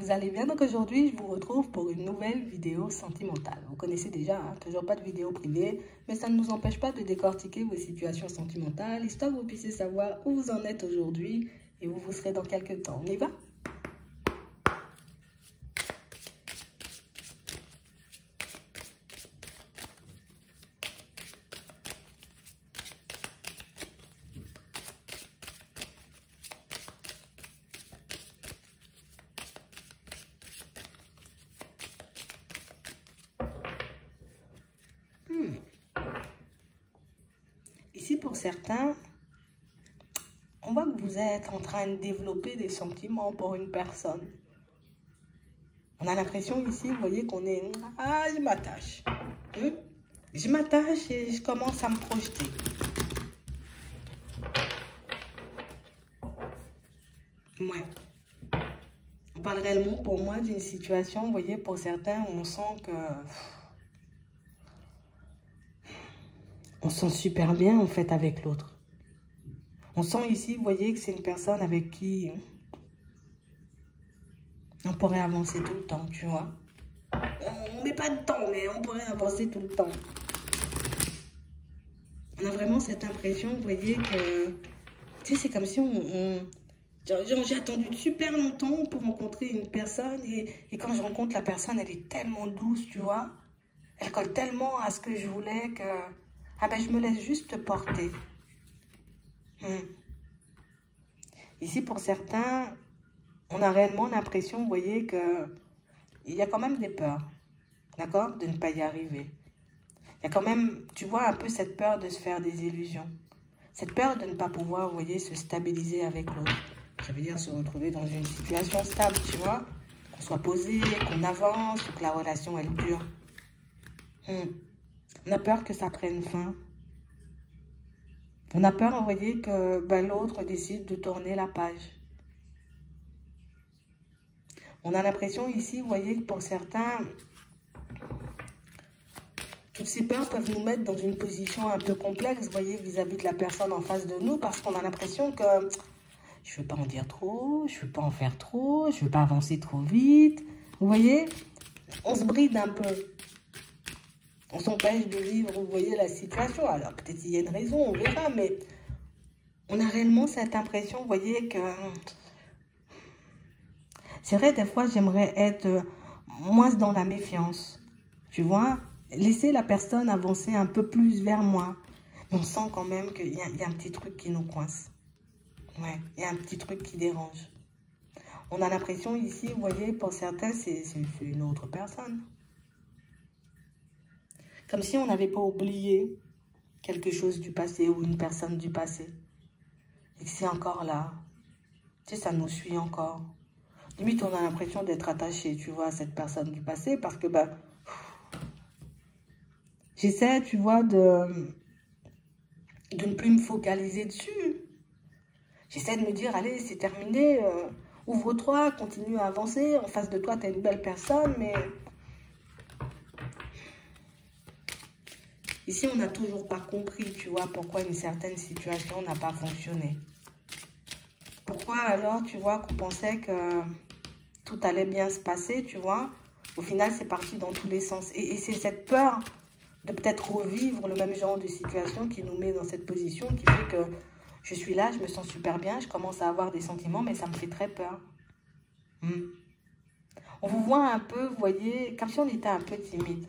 vous allez bien. Donc aujourd'hui, je vous retrouve pour une nouvelle vidéo sentimentale. Vous connaissez déjà, hein, toujours pas de vidéo privée, mais ça ne nous empêche pas de décortiquer vos situations sentimentales, histoire que vous puissiez savoir où vous en êtes aujourd'hui et où vous serez dans quelques temps. On y va? Ici, pour certains, on voit que vous êtes en train de développer des sentiments pour une personne. On a l'impression ici, vous voyez, qu'on est... Ah, je m'attache. Je m'attache et je commence à me projeter. Ouais. On parle réellement pour moi d'une situation, vous voyez, pour certains, où on sent que... On se sent super bien, en fait, avec l'autre. On sent ici, vous voyez, que c'est une personne avec qui on pourrait avancer tout le temps, tu vois. On ne met pas de temps, mais on pourrait avancer tout le temps. On a vraiment cette impression, vous voyez, que... Tu sais, c'est comme si j'ai attendu super longtemps pour rencontrer une personne et quand je rencontre la personne, elle est tellement douce, tu vois. Elle colle tellement à ce que je voulais que... Ah ben, je me laisse juste porter. Ici, pour certains, on a réellement l'impression, vous voyez, qu'il y a quand même des peurs, d'accord, de ne pas y arriver. Il y a quand même, tu vois, un peu cette peur de se faire des illusions. Cette peur de ne pas pouvoir, vous voyez, se stabiliser avec l'autre. Ça veut dire se retrouver dans une situation stable, tu vois, qu'on soit posé, qu'on avance, que la relation, elle dure. On a peur que ça prenne fin. On a peur, vous voyez, que l'autre décide de tourner la page. On a l'impression ici, vous voyez, que pour certains, toutes ces peurs peuvent nous mettre dans une position un peu complexe, vous voyez, vis-à-vis de la personne en face de nous, parce qu'on a l'impression que je ne veux pas en dire trop, je ne veux pas en faire trop, je ne veux pas avancer trop vite. Vous voyez, on se bride un peu. On s'empêche de vivre, vous voyez, la situation. Alors, peut-être qu'il y a une raison, on verra, mais on a réellement cette impression, vous voyez, que... C'est vrai, des fois, j'aimerais être moins dans la méfiance. Tu vois, laisser la personne avancer un peu plus vers moi. Mais on sent quand même qu'il y a un petit truc qui nous coince. Ouais, il y a un petit truc qui dérange. On a l'impression ici, vous voyez, pour certains, c'est une autre personne. Comme si on n'avait pas oublié quelque chose du passé ou une personne du passé. Et que c'est encore là. Tu sais, ça nous suit encore. Limite, on a l'impression d'être attaché, tu vois, à cette personne du passé parce que, j'essaie, tu vois, de ne plus me focaliser dessus. J'essaie de me dire, allez, c'est terminé, ouvre-toi, continue à avancer. En face de toi, tu es une belle personne, mais... Ici, on n'a toujours pas compris, tu vois, pourquoi une certaine situation n'a pas fonctionné. Pourquoi alors, tu vois, qu'on pensait que tout allait bien se passer, tu vois. Au final, c'est parti dans tous les sens. Et c'est cette peur de peut-être revivre le même genre de situation qui nous met dans cette position, qui fait que je suis là, je me sens super bien, je commence à avoir des sentiments, mais ça me fait très peur. On vous voit un peu, vous voyez, comme si on était un peu timide.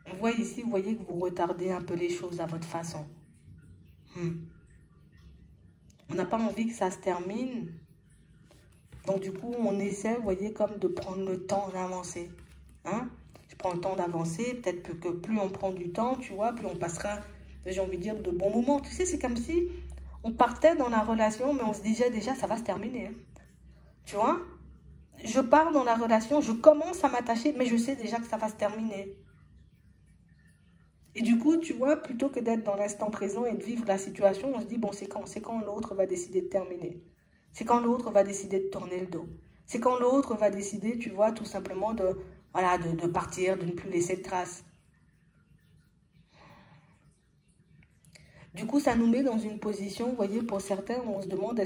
On voit ici, vous voyez que vous retardez un peu les choses à votre façon. On n'a pas envie que ça se termine. Donc, du coup, on essaie, vous voyez, comme de prendre le temps d'avancer. Je prends le temps d'avancer. Peut-être que plus on prend du temps, tu vois, plus on passera, j'ai envie de dire, de bons moments. Tu sais, c'est comme si on partait dans la relation, mais on se disait déjà, ça va se terminer. Tu vois? Je pars dans la relation, je commence à m'attacher, mais je sais déjà que ça va se terminer. Et du coup, tu vois, plutôt que d'être dans l'instant présent et de vivre la situation, on se dit, bon, c'est quand l'autre va décider de terminer. C'est quand l'autre va décider de tourner le dos. C'est quand l'autre va décider, tu vois, tout simplement de partir, de ne plus laisser de traces. Du coup, ça nous met dans une position, vous voyez, pour certains, on se demande,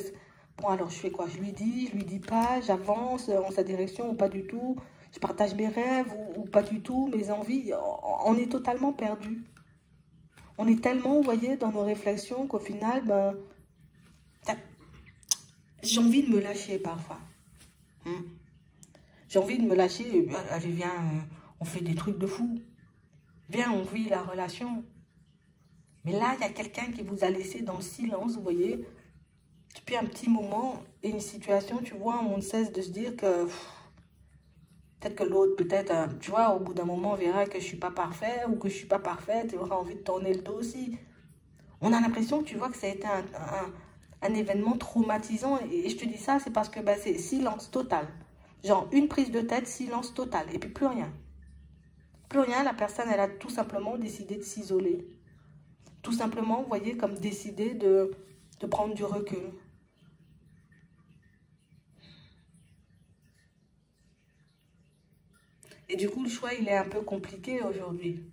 Bon, alors je fais quoi? Je lui dis pas, j'avance en sa direction ou pas du tout. Je partage mes rêves ou pas du tout, mes envies. On est totalement perdu. On est tellement, vous voyez, dans nos réflexions qu'au final, ben, j'ai envie de me lâcher parfois. J'ai envie de me lâcher. Allez, viens, on fait des trucs de fou. Viens, on vit la relation. Mais là, il y a quelqu'un qui vous a laissé dans le silence, vous voyez, depuis un petit moment, et une situation, tu vois, on ne cesse de se dire que peut-être que l'autre, peut-être, tu vois, au bout d'un moment, verra que je ne suis pas parfait ou que je ne suis pas parfaite et aura envie de tourner le dos aussi. On a l'impression que tu vois que ça a été un événement traumatisant. Et je te dis ça, c'est parce que bah, c'est silence total. Genre, une prise de tête, silence total. Et puis plus rien. Plus rien, la personne, elle a tout simplement décidé de s'isoler. Tout simplement, vous voyez, comme décider de prendre du recul. Et du coup, le choix, il est un peu compliqué aujourd'hui.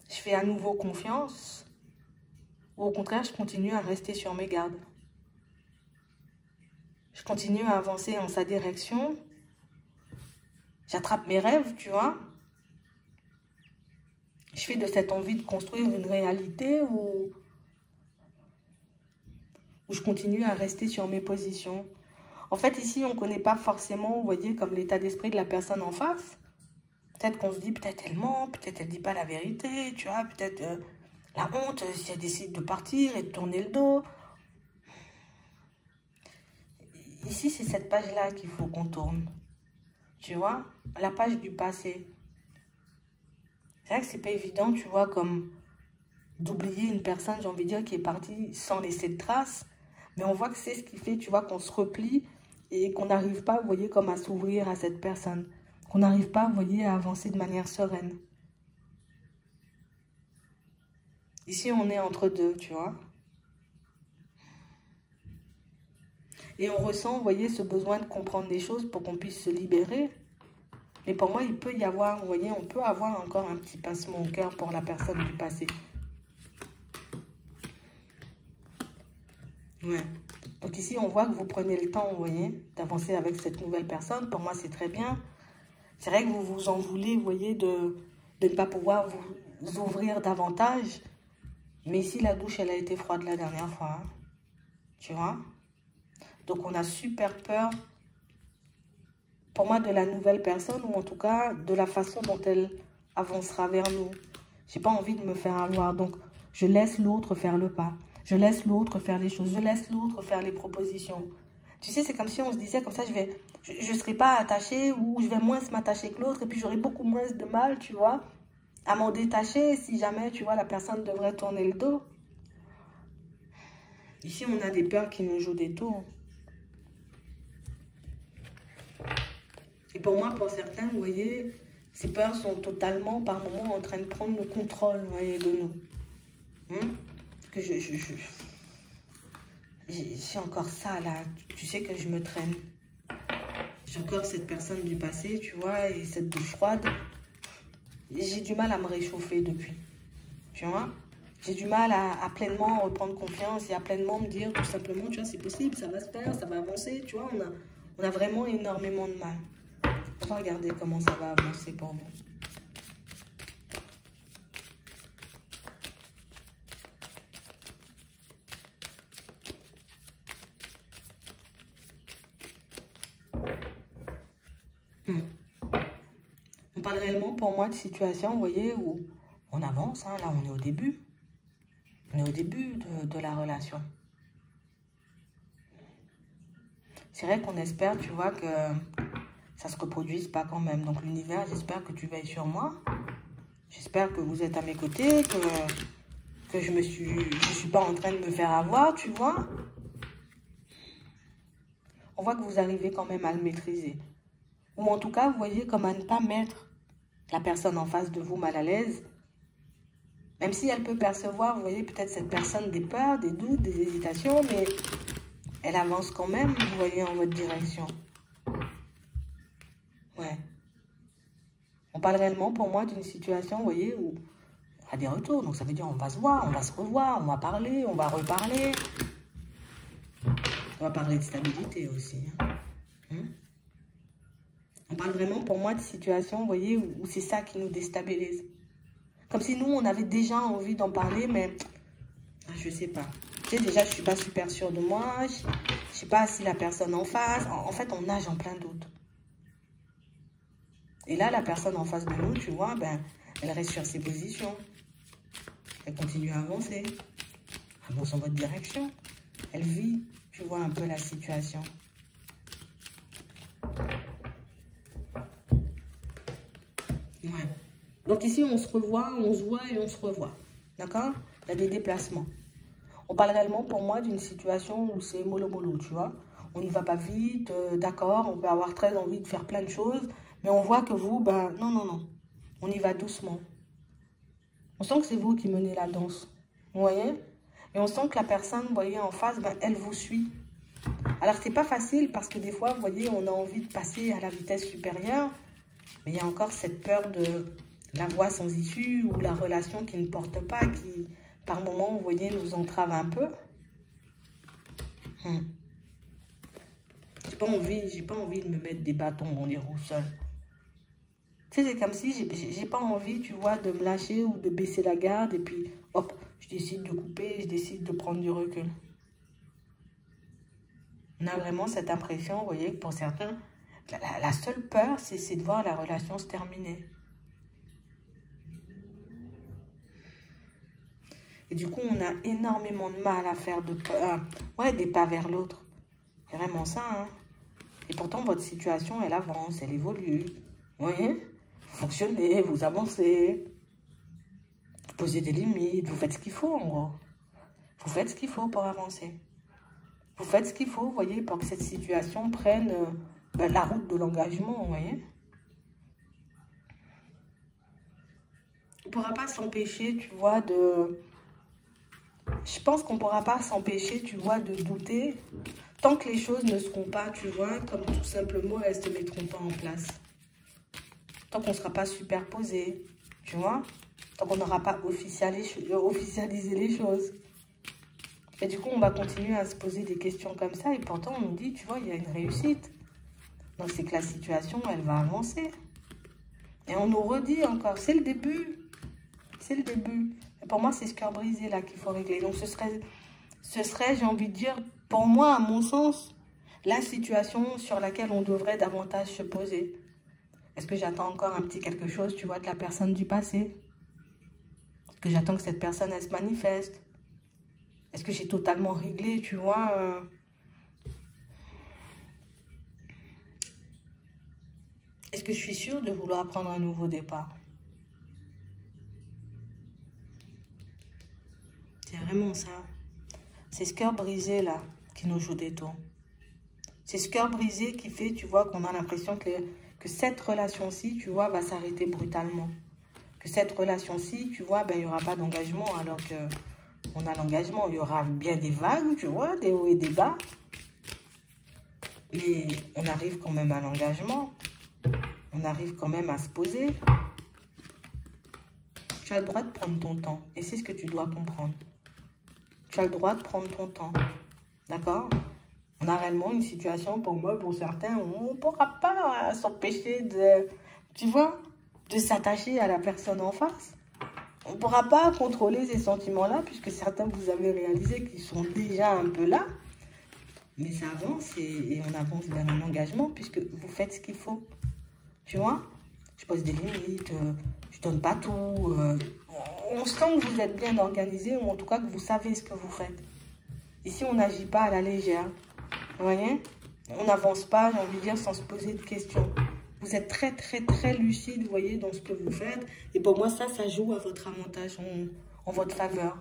Je fais à nouveau confiance ou au contraire, je continue à rester sur mes gardes. Je continue à avancer en sa direction. J'attrape mes rêves, tu vois. Je fais de cette envie de construire une réalité où je continue à rester sur mes positions. En fait, ici, on ne connaît pas forcément, vous voyez, comme l'état d'esprit de la personne en face. Peut-être qu'on se dit, peut-être elle ment, peut-être elle ne dit pas la vérité, tu vois, peut-être la honte, si elle décide de partir et de tourner le dos. Ici, c'est cette page-là qu'il faut qu'on tourne. Tu vois, la page du passé. C'est vrai que c'est pas évident, tu vois, comme d'oublier une personne, j'ai envie de dire, qui est partie sans laisser de traces. Mais on voit que c'est ce qui fait, tu vois, qu'on se replie et qu'on n'arrive pas, vous voyez, comme à s'ouvrir à cette personne. Qu'on n'arrive pas, vous voyez, à avancer de manière sereine. Ici, on est entre deux, tu vois. Et on ressent, vous voyez, ce besoin de comprendre les choses pour qu'on puisse se libérer. Mais pour moi, il peut y avoir, vous voyez, on peut avoir encore un petit pincement au cœur pour la personne du passé. Ouais. Donc ici, on voit que vous prenez le temps, vous voyez, d'avancer avec cette nouvelle personne. Pour moi, c'est très bien. C'est vrai que vous vous en voulez, vous voyez, de ne pas pouvoir vous ouvrir davantage. Mais ici, la douche, elle a été froide la dernière fois. Hein. Tu vois? Donc, on a super peur, pour moi, de la nouvelle personne, ou en tout cas, de la façon dont elle avancera vers nous. J'ai pas envie de me faire avoir. Donc, je laisse l'autre faire le pas. Je laisse l'autre faire les choses. Je laisse l'autre faire les propositions. Tu sais, c'est comme si on se disait, comme ça, je serai pas attachée ou je vais moins m'attacher que l'autre. Et puis, j'aurai beaucoup moins de mal, tu vois, à m'en détacher si jamais, tu vois, la personne devrait tourner le dos. Ici, on a des peurs qui nous jouent des tours. Et pour moi, pour certains, vous voyez, ces peurs sont totalement, par moments, en train de prendre le contrôle, vous voyez, de nous. Que j'ai encore ça, là. Tu sais que je me traîne. J'ai encore cette personne du passé, tu vois, et cette douche froide. J'ai du mal à me réchauffer depuis. Tu vois? J'ai du mal à pleinement reprendre confiance et à pleinement me dire tout simplement, tu vois, c'est possible, ça va se faire, ça va avancer, tu vois. On a vraiment énormément de mal. On va regarder comment ça va avancer pour vous. On parle réellement pour moi de situation, vous voyez, où on avance, hein, là on est au début. On est au début de la relation. C'est vrai qu'on espère, tu vois, que ça ne se reproduise pas quand même. Donc l'univers, j'espère que tu veilles sur moi. J'espère que vous êtes à mes côtés, que je suis pas en train de me faire avoir, tu vois. On voit que vous arrivez quand même à le maîtriser. Ou en tout cas, vous voyez, comme à ne pas mettre la personne en face de vous mal à l'aise. Même si elle peut percevoir, vous voyez, peut-être cette personne des peurs, des doutes, des hésitations, mais elle avance quand même, vous voyez, en votre direction. Ouais. On parle réellement, pour moi, d'une situation, vous voyez, où il y a des retours. Donc, ça veut dire on va se voir, on va se revoir, on va parler, on va reparler. On va parler de stabilité aussi. On parle vraiment, pour moi, de situations, vous voyez, où c'est ça qui nous déstabilise. Comme si nous, on avait déjà envie d'en parler, mais je sais pas. Tu sais, déjà, je suis pas super sûre de moi. Je sais pas si la personne en face... En fait, on nage en plein doute. Et là, la personne en face de nous, tu vois, ben, elle reste sur ses positions. Elle continue à avancer. Elle avance en votre direction. Elle vit, tu vois, un peu la situation. Ouais. Donc ici, on se revoit, on se voit et on se revoit. D'accord? Il y a des déplacements. On parle réellement, pour moi, d'une situation où c'est mollo-mollo, tu vois. On n'y va pas vite, d'accord, on peut avoir très envie de faire plein de choses, mais on voit que vous, ben, non, non, non. On y va doucement. On sent que c'est vous qui menez la danse. Vous voyez? Et on sent que la personne, vous voyez, en face, ben, elle vous suit. Alors, c'est pas facile parce que des fois, vous voyez, on a envie de passer à la vitesse supérieure, mais il y a encore cette peur de la voie sans issue ou la relation qui ne porte pas, qui, par moments, vous voyez, nous entrave un peu. J'ai pas envie de me mettre des bâtons dans les roues seul. Tu sais, c'est comme si j'ai pas envie, tu vois, de me lâcher ou de baisser la garde et puis, hop, je décide de couper, je décide de prendre du recul. On a vraiment cette impression, vous voyez, que pour certains, la seule peur, c'est de voir la relation se terminer. Et du coup, on a énormément de mal à faire des pas vers l'autre. C'est vraiment ça, hein. Et pourtant, votre situation, elle avance, elle évolue. Vous voyez? Vous fonctionnez, vous avancez. Vous posez des limites, vous faites ce qu'il faut, en gros. Vous faites ce qu'il faut pour avancer. Vous faites ce qu'il faut, vous voyez, pour que cette situation prenne la route de l'engagement, vous voyez? On ne pourra pas s'empêcher, tu vois, de... Je pense qu'on ne pourra pas s'empêcher, tu vois, de douter tant que les choses ne seront pas, tu vois, comme tout simplement, elles ne se mettront pas en place. Tant qu'on ne sera pas superposé, tu vois, tant qu'on n'aura pas officialisé les choses. Et du coup, on va continuer à se poser des questions comme ça. Et pourtant, on nous dit, tu vois, il y a une réussite. Donc, c'est que la situation, elle va avancer. Et on nous redit encore, c'est le début. C'est le début. Et pour moi, c'est ce cœur brisé là qu'il faut régler. Donc, ce serait, j'ai envie de dire, pour moi, à mon sens, la situation sur laquelle on devrait davantage se poser. Est-ce que j'attends encore un petit quelque chose, tu vois, de la personne du passé? Est-ce que j'attends que cette personne, elle se manifeste? Est-ce que j'ai totalement réglé, tu vois Est-ce que je suis sûre de vouloir prendre un nouveau départ? C'est vraiment ça. C'est ce cœur brisé, là, qui nous joue des tours. C'est ce cœur brisé qui fait, tu vois, qu'on a l'impression que cette relation-ci, tu vois, va s'arrêter brutalement. Que cette relation-ci, tu vois, ben, il n'y aura pas d'engagement, alors que on a l'engagement. Il y aura bien des vagues, tu vois, des hauts et des bas. Mais on arrive quand même à l'engagement. On arrive quand même à se poser. Tu as le droit de prendre ton temps. Et c'est ce que tu dois comprendre. Tu as le droit de prendre ton temps. D'accord? On a réellement une situation, pour moi, pour certains, où on ne pourra pas s'empêcher de, tu vois, de s'attacher à la personne en face. On ne pourra pas contrôler ces sentiments-là, puisque certains, vous avez réalisé qu'ils sont déjà un peu là. Mais ça avance et on avance vers un engagement, puisque vous faites ce qu'il faut. Tu vois? Je pose des limites, je ne donne pas tout. On sent que vous êtes bien organisé, ou en tout cas que vous savez ce que vous faites. Ici, on n'agit pas à la légère. Vous voyez? On n'avance pas, j'ai envie de dire, sans se poser de questions. Vous êtes très, très, très lucide, vous voyez, dans ce que vous faites. Et pour moi, ça joue à votre avantage, en votre faveur.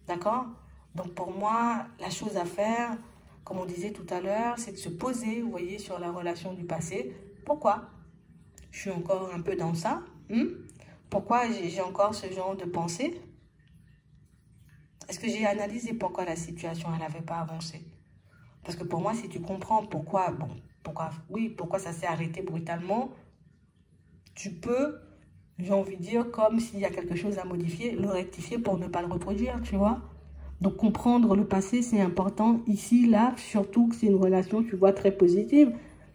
D'accord? Donc, pour moi, la chose à faire, comme on disait tout à l'heure, c'est de se poser, vous voyez, sur la relation du passé. Pourquoi? Je suis encore un peu dans ça. Pourquoi j'ai encore ce genre de pensée? Est-ce que j'ai analysé pourquoi la situation, elle n'avait pas avancé? Parce que pour moi, si tu comprends pourquoi ça s'est arrêté brutalement, tu peux, j'ai envie de dire, comme s'il y a quelque chose à modifier, le rectifier pour ne pas le reproduire, tu vois. Donc, comprendre le passé, c'est important. Ici, là, surtout que c'est une relation, tu vois, très positive,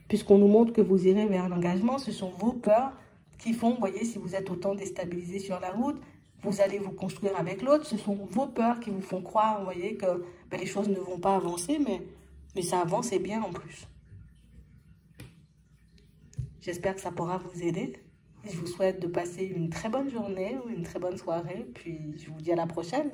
puisqu'on nous montre que vous irez vers l'engagement. Ce sont vos peurs qui font, vous voyez, si vous êtes autant déstabilisé sur la route, vous allez vous construire avec l'autre. Ce sont vos peurs qui vous font croire, vous voyez, que ben, les choses ne vont pas avancer, mais ça avance et bien en plus. J'espère que ça pourra vous aider. Je vous souhaite de passer une très bonne journée ou une très bonne soirée. Puis je vous dis à la prochaine.